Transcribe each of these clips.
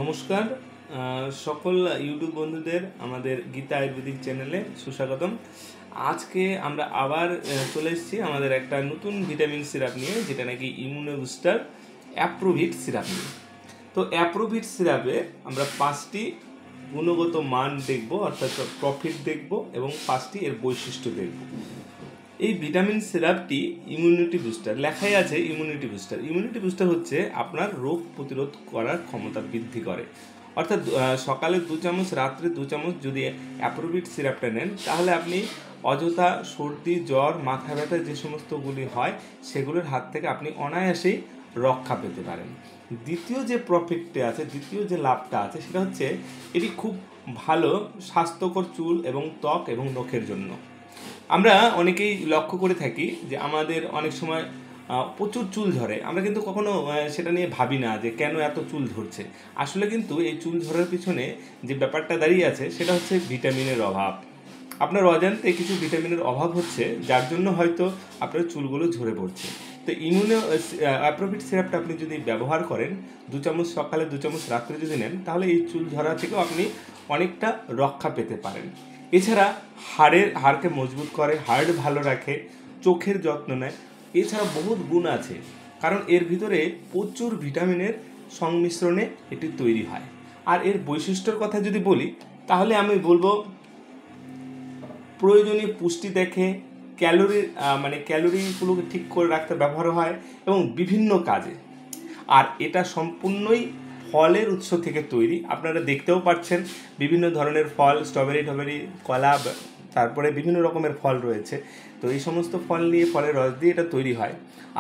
নমস্কার সকল ইউটিউব বন্ধুদের আমাদের গীতা আয়ুর্বেদিক চ্যানেলে সুস্বাগতম। আজকে আমরা আবার চলে এসেছি আমাদের একটা নতুন ভিটামিন সিরাপ নিয়ে, যেটা নাকি ইমিউনো বুস্টার অ্যাপ্রোভিট সিরাপ নিয়ে। তো অ্যাপ্রোভিট সিরাপে আমরা 5টি গুণগত মান দেখব, অর্থাৎ প্রফিট দেখব এবং 5টি এর বৈশিষ্ট্য দেখব। এই ভিটামিন সিরাপটি ইমিউনিটি বুস্টার, লেখাই আছে ইমিউনিটি বুস্টার। ইমিউনিটি বুস্টার হচ্ছে আপনার রোগ প্রতিরোধ করার ক্ষমতা বৃদ্ধি করে। অর্থাৎ সকালে 2 চামচ, রাত্রে 2 চামচ যদি অ্যাপ্রোভিট সিরাপটা নেন, তাহলে আপনি অযথা সর্দি, জ্বর, মাথা ব্যথা যে সমস্তগুলি হয় সেগুলোর হাত থেকে আপনি অনায়াসেই রক্ষা পেতে পারেন। দ্বিতীয় যে প্রফিটটা আছে, দ্বিতীয় যে লাভটা আছে, সেটা হচ্ছে এটি খুব ভালো স্বাস্থ্যকর চুল এবং ত্বক এবং নখের জন্য। আমরা অনেকেই লক্ষ্য করে থাকি যে আমাদের অনেক সময় প্রচুর চুল ঝরে, আমরা কিন্তু কখনো সেটা নিয়ে ভাবি না যে কেন এত চুল ঝরছে। আসলে কিন্তু এই চুল ঝরার পিছনে যে ব্যাপারটা দাঁড়িয়ে আছে সেটা হচ্ছে ভিটামিনের অভাব। আপনার অজান্তে কিছু ভিটামিনের অভাব হচ্ছে, যার জন্য হয়তো আপনার চুলগুলো ঝরে পড়ছে। তো ইমিউনো অ্যাপ্রোভিট সিরাপটা আপনি যদি ব্যবহার করেন, 2 চামচ সকালে, 2 চামচ রাত্রে যদি নেন, তাহলে এই চুল ঝরা থেকেও আপনি অনেকটা রক্ষা পেতে পারেন। এছাড়া হাড়কে মজবুত করে, হাড় ভালো রাখে, চোখের যত্ন নেয়। এছাড়া বহুত গুণ আছে, কারণ এর ভিতরে প্রচুর ভিটামিনের সংমিশ্রণে এটি তৈরি হয়। আর এর বৈশিষ্ট্যর কথা যদি বলি, তাহলে আমি বলবো প্রয়োজনীয় পুষ্টি দেখে ক্যালোরিগুলোকে ঠিক করে রাখতে ব্যবহার হয় এবং বিভিন্ন কাজে। আর এটা সম্পূর্ণই ফলের উৎস থেকে তৈরি। আপনারা দেখতেও পাচ্ছেন বিভিন্ন ধরনের ফল, স্ট্রবেরি, কলা, তারপরে বিভিন্ন রকমের ফল রয়েছে। তো এই সমস্ত ফল নিয়ে, ফলের রস দিয়ে এটা তৈরি হয়।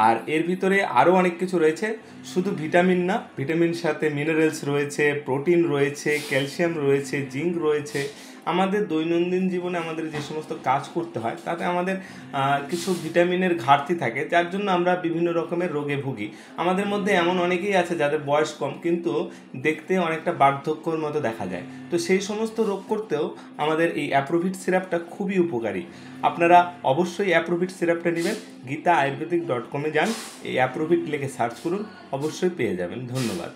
আর এর ভিতরে আরও অনেক কিছু রয়েছে, শুধু ভিটামিন না, ভিটামিন সাথে মিনারেলস রয়েছে, প্রোটিন রয়েছে, ক্যালসিয়াম রয়েছে, জিঙ্ক রয়েছে। আমাদের দৈনন্দিন জীবনে আমাদের যে সমস্ত কাজ করতে হয় তাতে আমাদের কিছু ভিটামিনের ঘাটতি থাকে, যার জন্য আমরা বিভিন্ন রকমের রোগে ভুগি। আমাদের মধ্যে এমন অনেকেই আছে যাদের বয়স কম, কিন্তু দেখতে অনেকটা বার্ধক্যর মতো দেখা যায়। তো সেই সমস্ত রোগ করতেও আমাদের এই অ্যাপ্রোভিট সিরাপটা খুবই উপকারী। আপনারা অবশ্যই অ্যাপ্রোভিট সিরাপটা নেবেন। গীতা আয়ুর্বেদিক .com যান, এই অ্যাপ্রোভিট লিখে সার্চ করুন, অবশ্যই পেয়ে যাবেন। ধন্যবাদ।